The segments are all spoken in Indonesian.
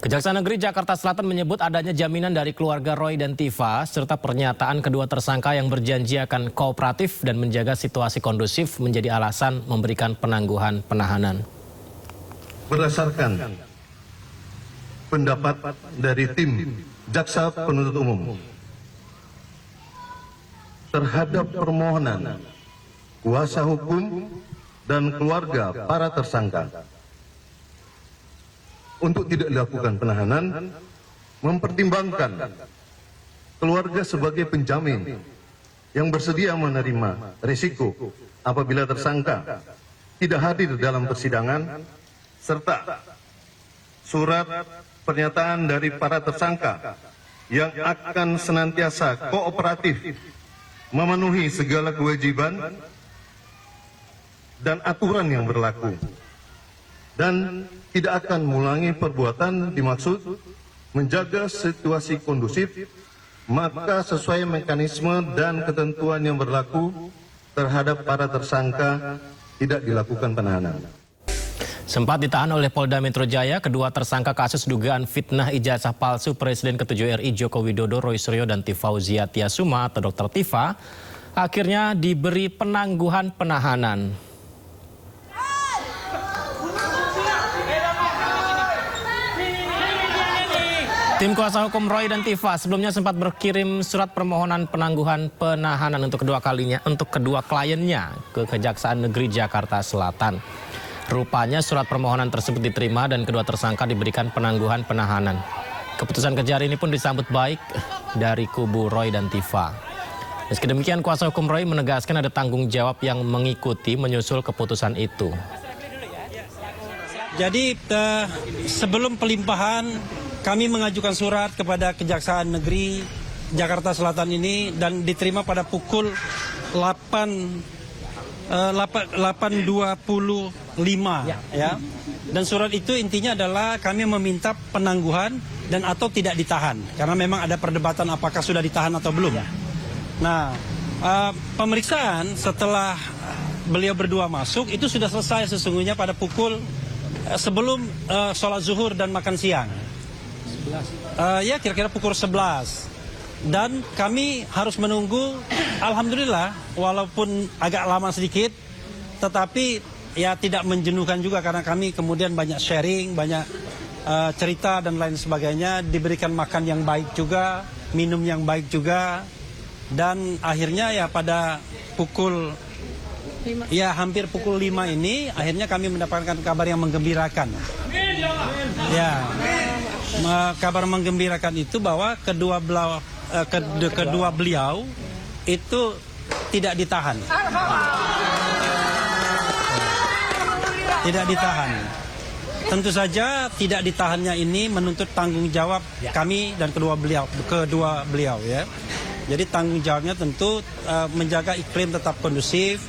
Kejaksaan Negeri Jakarta Selatan menyebut adanya jaminan dari keluarga Roy dan Tifa serta pernyataan kedua tersangka yang berjanji akan kooperatif dan menjaga situasi kondusif menjadi alasan memberikan penangguhan penahanan. Berdasarkan pendapat dari tim Jaksa Penuntut Umum terhadap permohonan kuasa hukum dan keluarga para tersangka untuk tidak dilakukan penahanan, mempertimbangkan keluarga sebagai penjamin yang bersedia menerima risiko apabila tersangka tidak hadir dalam persidangan, serta surat pernyataan dari para tersangka yang akan senantiasa kooperatif memenuhi segala kewajiban dan aturan yang berlaku, dan tidak akan mengulangi perbuatan dimaksud menjaga situasi kondusif, maka sesuai mekanisme dan ketentuan yang berlaku terhadap para tersangka tidak dilakukan penahanan. Sempat ditahan oleh Polda Metro Jaya, kedua tersangka kasus dugaan fitnah ijazah palsu Presiden ke-7 RI Joko Widodo, Roy Suryo dan Tifauzia Tiasuma atau Dr. Tifa, akhirnya diberi penangguhan penahanan. Tim kuasa hukum Roy dan Tifa sebelumnya sempat berkirim surat permohonan penangguhan penahanan untuk kedua kliennya ke Kejaksaan Negeri Jakarta Selatan. Rupanya surat permohonan tersebut diterima dan kedua tersangka diberikan penangguhan penahanan. Keputusan Kejari ini pun disambut baik dari kubu Roy dan Tifa. Meski demikian, kuasa hukum Roy menegaskan ada tanggung jawab yang mengikuti menyusul keputusan itu. Jadi sebelum pelimpahan kami mengajukan surat kepada Kejaksaan Negeri Jakarta Selatan ini dan diterima pada pukul 8.25 ya. Dan surat itu intinya adalah kami meminta penangguhan dan atau tidak ditahan karena memang ada perdebatan apakah sudah ditahan atau belum. Nah, pemeriksaan setelah beliau berdua masuk itu sudah selesai sesungguhnya pada pukul sebelum sholat zuhur dan makan siang. Ya kira-kira pukul 11. Dan kami harus menunggu, alhamdulillah walaupun agak lama sedikit, tetapi ya tidak menjenuhkan juga karena kami kemudian banyak sharing, banyak cerita dan lain sebagainya, diberikan makan yang baik juga, minum yang baik juga, dan akhirnya ya pada pukul ya hampir pukul 5 ini akhirnya kami mendapatkan kabar yang menggembirakan. Ya, kabar menggembirakan itu bahwa kedua beliau itu tidak ditahan. Tidak ditahan. Tentu saja tidak ditahannya ini menuntut tanggung jawab kami dan kedua beliau ya. Jadi tanggung jawabnya tentu menjaga iklim tetap kondusif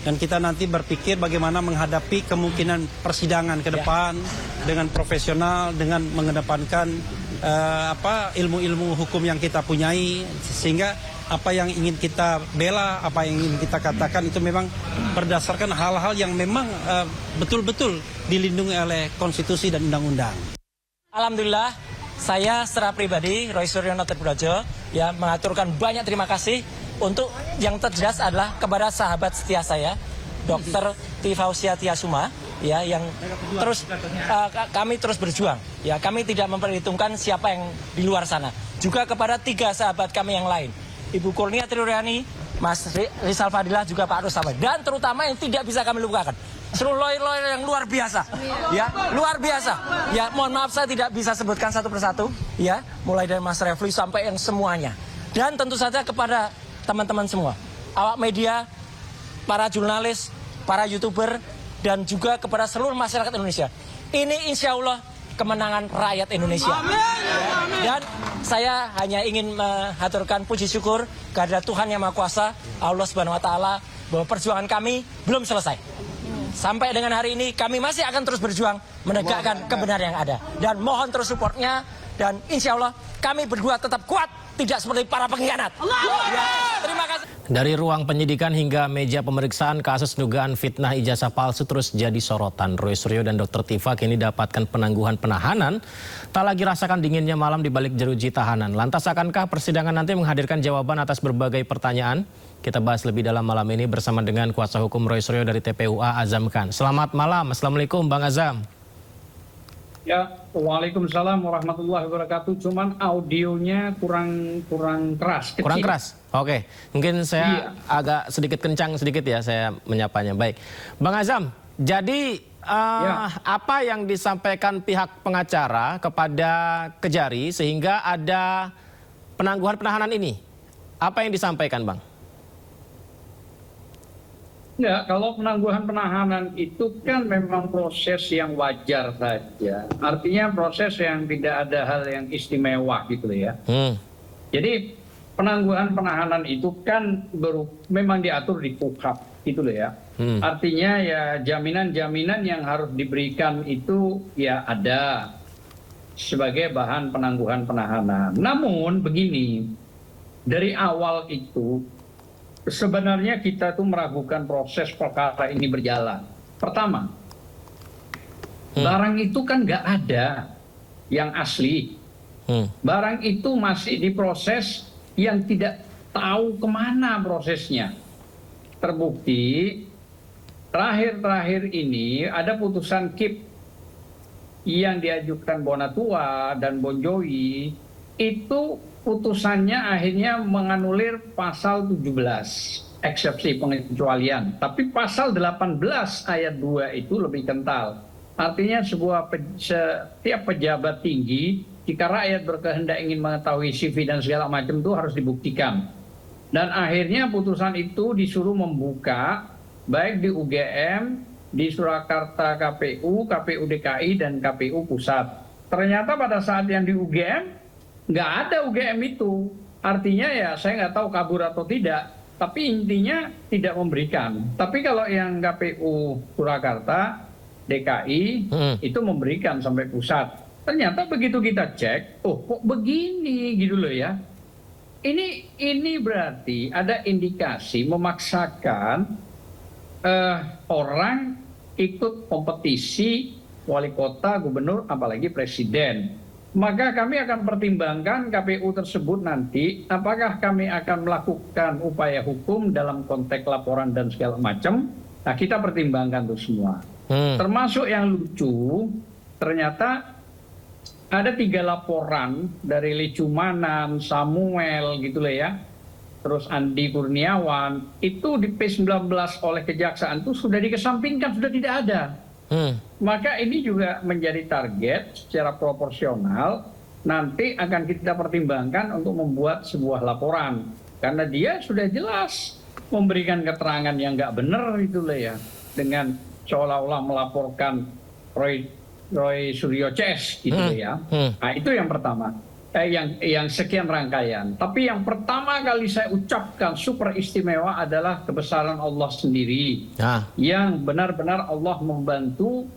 dan kita nanti berpikir bagaimana menghadapi kemungkinan persidangan ke depan dengan profesional, dengan mengedepankan ilmu-ilmu hukum yang kita punyai, sehingga apa yang ingin kita bela, apa yang ingin kita katakan itu memang berdasarkan hal-hal yang memang betul-betul dilindungi oleh konstitusi dan undang-undang. Alhamdulillah, saya secara pribadi, Roy Suryo Terpudajo, ya mengaturkan banyak terima kasih untuk yang terjelas adalah kepada sahabat setia saya, Dr. Tifauzia Tiasuma, ya yang terus kami terus berjuang, ya kami tidak memperhitungkan siapa yang di luar sana. Juga kepada 3 sahabat kami yang lain, Ibu Kurnia Triuryani, Mas Rizal Fadilah, juga Pak Arus Samad, dan terutama yang tidak bisa kami lupakan, seluruh lawyer yang luar biasa, ya luar biasa. Ya mohon maaf saya tidak bisa sebutkan satu persatu, ya mulai dari Mas Refli sampai yang semuanya. Dan tentu saja kepada teman-teman semua, awak media, para jurnalis, para YouTuber, dan juga kepada seluruh masyarakat Indonesia. Ini insya Allah kemenangan rakyat Indonesia. Dan saya hanya ingin mengaturkan puji syukur kepada Tuhan Yang Maha Kuasa, Allah Subhanahu Wa Taala, bahwa perjuangan kami belum selesai. Sampai dengan hari ini kami masih akan terus berjuang menegakkan kebenaran yang ada. Dan mohon terus supportnya, dan insya Allah kami berdua tetap kuat, tidak seperti para pengkhianat. Ya, terima kasih. Dari ruang penyidikan hingga meja pemeriksaan, kasus dugaan fitnah ijazah palsu terus jadi sorotan. Roy Suryo dan Dr. Tifa kini dapatkan penangguhan penahanan, tak lagi rasakan dinginnya malam di balik jeruji tahanan. Lantas akankah persidangan nanti menghadirkan jawaban atas berbagai pertanyaan? Kita bahas lebih dalam malam ini bersama dengan kuasa hukum Roy Suryo dari TPUA, Azam Khan. Selamat malam, Assalamualaikum Bang Azam. Ya, waalaikumsalam warahmatullahi wabarakatuh. Cuman audionya kurang keras. Kecil. Kurang keras? Oke, mungkin saya agak sedikit kencang sedikit ya saya menyapanya. Baik, Bang Azam, jadi apa yang disampaikan pihak pengacara kepada Kejari sehingga ada penangguhan penahanan ini? Apa yang disampaikan, Bang? Ya, kalau penangguhan penahanan itu kan memang proses yang wajar saja. Artinya proses yang tidak ada hal yang istimewa gitu ya. Jadi penangguhan penahanan itu kan memang diatur di KUHP gitu loh ya. Artinya ya jaminan-jaminan yang harus diberikan itu ya ada sebagai bahan penangguhan penahanan. Namun begini, dari awal itu sebenarnya kita tuh meragukan proses perkara ini berjalan. Pertama, barang itu kan nggak ada yang asli. Barang itu masih diproses yang tidak tahu kemana prosesnya. Terbukti, terakhir-terakhir ini ada putusan KIP yang diajukan Bonatua dan Bonjowi, itu putusannya akhirnya menganulir pasal 17 eksepsi pengecualian, tapi pasal 18 ayat 2 itu lebih kental. Artinya setiap pejabat tinggi jika rakyat berkehendak ingin mengetahui CV dan segala macam itu harus dibuktikan. Dan akhirnya putusan itu disuruh membuka baik di UGM, di Surakarta KPU, KPU DKI dan KPU Pusat. Ternyata pada saat yang di UGM nggak ada UGM itu. Artinya ya saya nggak tahu kabur atau tidak, tapi intinya tidak memberikan. Tapi kalau yang KPU Surakarta, DKI itu memberikan sampai pusat. Ternyata begitu kita cek, oh kok begini gitu loh ya. Ini berarti ada indikasi memaksakan orang ikut kompetisi wali kota, gubernur, apalagi presiden. Maka kami akan pertimbangkan KPU tersebut nanti apakah kami akan melakukan upaya hukum dalam konteks laporan dan segala macam. Nah, kita pertimbangkan itu semua. Termasuk yang lucu, ternyata ada 3 laporan dari Lecumanan, Samuel gitu loh ya. Terus Andi Kurniawan, itu di P19 oleh Kejaksaan itu sudah dikesampingkan, sudah tidak ada. Maka ini juga menjadi target secara proporsional, nanti akan kita pertimbangkan untuk membuat sebuah laporan. Karena dia sudah jelas memberikan keterangan yang nggak benar itu lah ya, dengan seolah-olah melaporkan Roy Suryo CS gitu ya. Nah itu yang pertama. Yang sekian rangkaian. Tapi yang pertama kali saya ucapkan super istimewa adalah kebesaran Allah sendiri. Yang benar-benar Allah membantu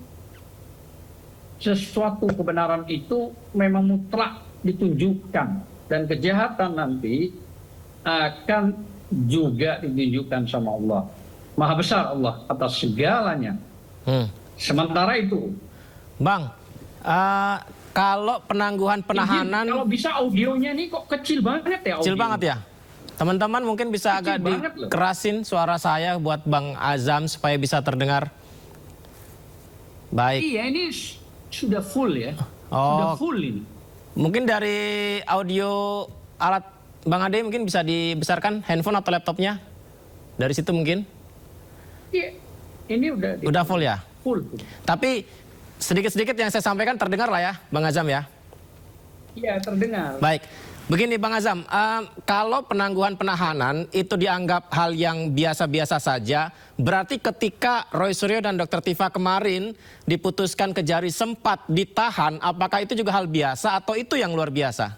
sesuatu kebenaran itu memang mutlak ditunjukkan. Dan kejahatan nanti akan juga ditunjukkan sama Allah. Maha besar Allah atas segalanya. Sementara itu, Bang, kalau penangguhan penahanan, kalau bisa audionya nih kok kecil banget ya. Kecil banget ya. Teman-teman mungkin bisa agak dikerasin suara saya buat Bang Azam supaya bisa terdengar. Baik. Iya, ini sudah full ya. Sudah full ini. Mungkin dari audio alat Bang Ade mungkin bisa dibesarkan handphone atau laptopnya. Dari situ mungkin. Iya. Ini udah full ya? Full. Tapi sedikit-sedikit yang saya sampaikan terdengar lah ya, Bang Azam ya? Iya, terdengar. Baik. Begini Bang Azam, kalau penangguhan penahanan itu dianggap hal yang biasa-biasa saja, berarti ketika Roy Suryo dan Dr. Tifa kemarin diputuskan Kejari sempat ditahan, apakah itu juga hal biasa atau itu yang luar biasa?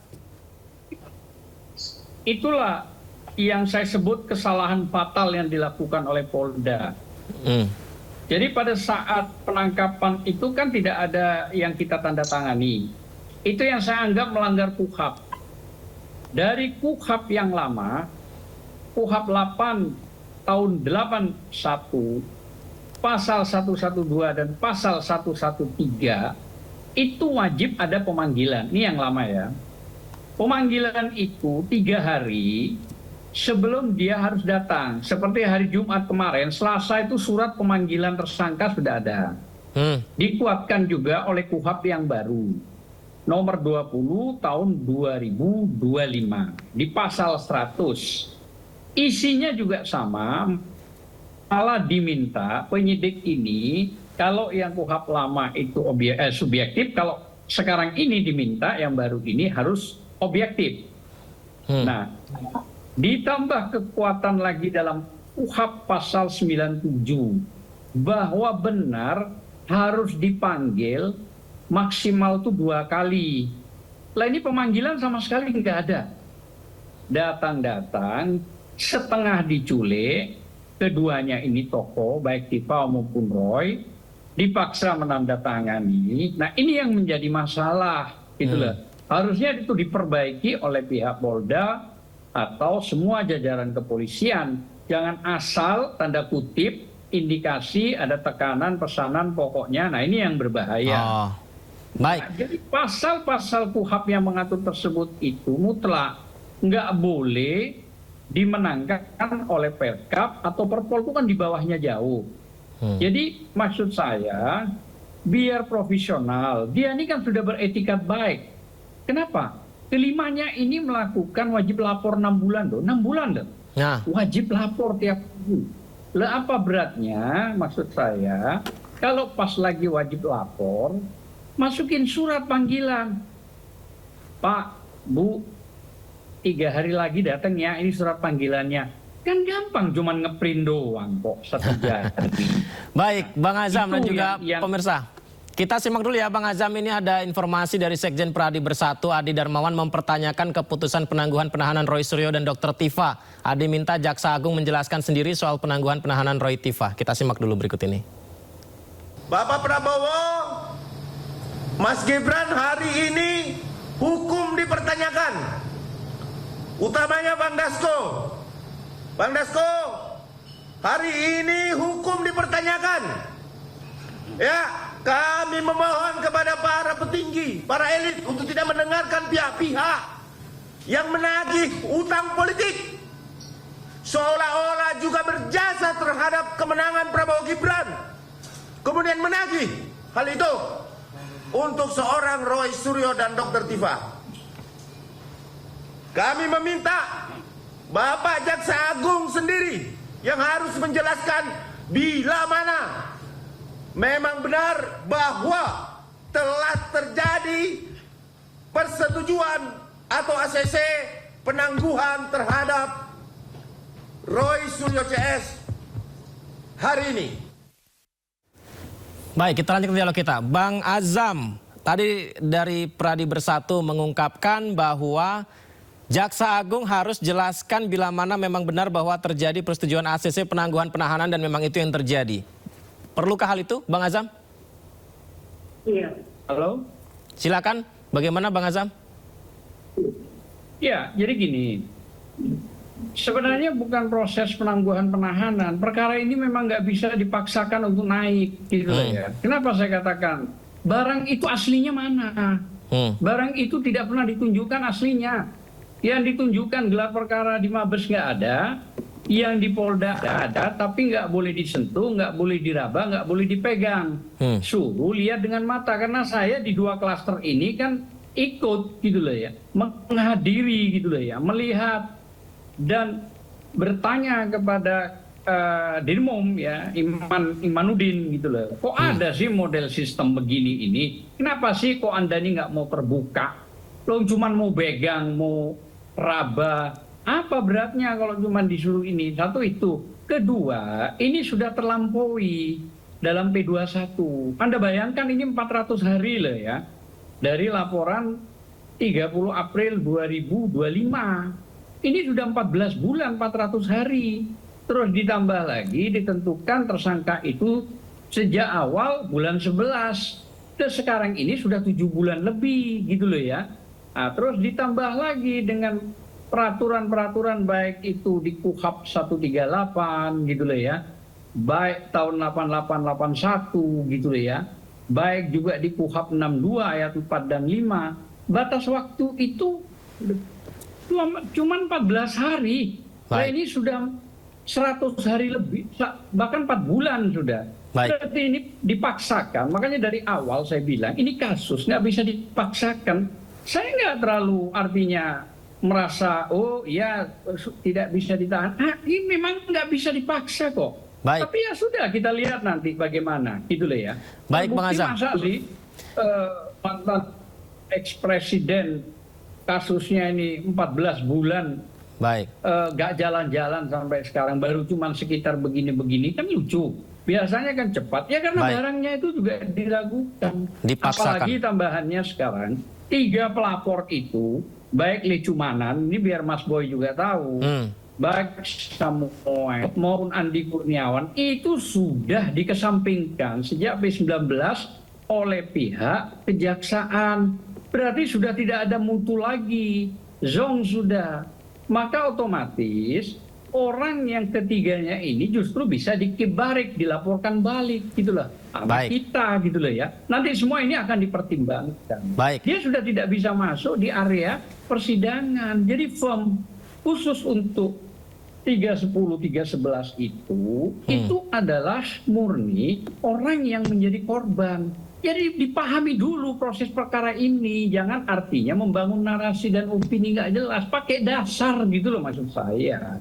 Itulah yang saya sebut kesalahan fatal yang dilakukan oleh Polda. Jadi pada saat penangkapan itu kan tidak ada yang kita tanda tangani. Itu yang saya anggap melanggar KUHP. Dari KUHP yang lama, KUHP 8 tahun 81, pasal 112 dan pasal 113 itu wajib ada pemanggilan. Ini yang lama ya. Pemanggilan itu 3 hari sebelum dia harus datang. Seperti hari Jumat kemarin, Selasa itu surat pemanggilan tersangka sudah ada. Dikuatkan juga oleh KUHP yang baru. Nomor 20 tahun 2025. Di pasal 100. Isinya juga sama, malah diminta penyidik ini, kalau yang KUHP lama itu subjektif, kalau sekarang ini diminta yang baru ini harus objektif. Nah, ditambah kekuatan lagi dalam KUHP pasal 97 bahwa benar harus dipanggil maksimal itu 2 kali. Lah ini pemanggilan sama sekali nggak ada. Datang-datang setengah diculik, keduanya ini tokoh baik Tifa maupun Roy dipaksa menandatangani. Nah ini yang menjadi masalah gitu loh. Harusnya itu diperbaiki oleh pihak Polda atau semua jajaran kepolisian. Jangan asal tanda kutip indikasi ada tekanan pesanan pokoknya. Nah ini yang berbahaya. Baik. Nah, jadi pasal-pasal KUHP yang mengatur tersebut itu mutlak nggak boleh dimenangkan oleh Perkap atau Perpol, itu kan di bawahnya jauh. Jadi maksud saya biar profesional. Dia ini kan sudah beretikat baik. Kenapa? Kelimanya ini melakukan wajib lapor 6 bulan loh. 6 bulan loh. Nah. Wajib lapor tiap minggu. Lah apa beratnya? Maksud saya kalau pas lagi wajib lapor masukin surat panggilan. Pak, Bu, 3 hari lagi datang ya, ini surat panggilannya. Kan gampang, cuman ngeprint doang kok 1 jam. Baik, Bang Azam dan Itu juga yang pemirsa. Kita simak dulu ya Bang Azam, ini ada informasi dari Sekjen Pradi Bersatu, Adi Darmawan mempertanyakan keputusan penangguhan penahanan Roy Suryo dan Dr. Tifa. Adi minta Jaksa Agung menjelaskan sendiri soal penangguhan penahanan Roy Tifa. Kita simak dulu berikut ini. Bapak Prabowo, Mas Gibran hari ini hukum dipertanyakan. Utamanya Bang Dasko. Bang Dasko, hari ini hukum dipertanyakan. Ya, kami memohon kepada para petinggi, para elit untuk tidak mendengarkan pihak-pihak yang menagih utang politik. Seolah-olah juga berjasa terhadap kemenangan Prabowo Gibran. Kemudian menagih hal itu untuk seorang Roy Suryo dan Dr. Tifa. Kami meminta Bapak Jaksa Agung sendiri yang harus menjelaskan bila mana memang benar bahwa telah terjadi persetujuan atau ACC penangguhan terhadap Roy Suryo CS hari ini. Baik, kita lanjutkan dialog kita. Bang Azam, tadi dari Pradi Bersatu mengungkapkan bahwa Jaksa Agung harus jelaskan bila mana memang benar bahwa terjadi persetujuan ACC penangguhan penahanan dan memang itu yang terjadi. Perlukah hal itu, Bang Azam? Iya. Halo? Silakan, bagaimana Bang Azam? Ya, jadi gini. Sebenarnya bukan proses penangguhan penahanan. Perkara ini memang nggak bisa dipaksakan untuk naik, gitu ya. Kenapa saya katakan barang itu aslinya mana? Barang itu tidak pernah ditunjukkan aslinya. Yang ditunjukkan gelar perkara di Mabes nggak ada, yang di Polda ada, tapi nggak boleh disentuh, nggak boleh diraba, nggak boleh dipegang. Suruh lihat dengan mata, karena saya di 2 klaster ini kan ikut gitu loh ya, menghadiri gitu loh ya, melihat dan bertanya kepada Dirmom ya, Imanudin gitu loh. Kok ada sih model sistem begini ini? Kenapa sih kok Anda ini nggak mau terbuka? Lo cuma mau begang, mau raba, apa beratnya kalau cuma disuruh ini? Satu itu. Kedua, ini sudah terlampaui dalam P21. Anda bayangkan ini 400 hari loh ya. Dari laporan 30 April 2025. Ini sudah 14 bulan, 400 hari. Terus ditambah lagi ditentukan tersangka itu sejak awal bulan 11. Dan sekarang ini sudah 7 bulan lebih gitu loh ya. Nah, terus ditambah lagi dengan peraturan-peraturan baik itu di KUHP 138 gitu loh ya, baik tahun 8881 gitu loh ya, baik juga di KUHP 62 ayat 4 dan 5, batas waktu itu cuma 14 hari. Nah, ini sudah 100 hari lebih, bahkan 4 bulan sudah. Berarti ini dipaksakan, makanya dari awal saya bilang ini kasus nggak bisa dipaksakan. Saya nggak terlalu artinya merasa oh ya tidak bisa ditahan. Ini memang nggak bisa dipaksa kok. Tapi ya sudah, kita lihat nanti bagaimana, gitu loh ya. Baik, Bang Azam. Masa sih mantan ex-presiden kasusnya ini 14 bulan nggak jalan-jalan sampai sekarang, baru cuman sekitar begini-begini, kan lucu. Biasanya kan cepat, ya karena barangnya itu juga diragukan. Dipaksakan. Apalagi tambahannya sekarang, 3 pelapor itu, baik Lee Cumanan, ini biar Mas Boy juga tahu, baik Samuel maupun Andi Kurniawan, itu sudah dikesampingkan sejak P19 oleh pihak kejaksaan. Berarti sudah tidak ada mutu lagi, zong sudah. Maka otomatis orang yang ketiganya ini justru bisa dikibarik, dilaporkan balik, gitulah. Kita, gitu loh ya. Nanti semua ini akan dipertimbangkan. Dia sudah tidak bisa masuk di area persidangan. Jadi firm khusus untuk 310, 311 itu adalah murni orang yang menjadi korban. Jadi dipahami dulu proses perkara ini, jangan artinya membangun narasi dan opini nggak jelas, pakai dasar gitu loh maksud saya.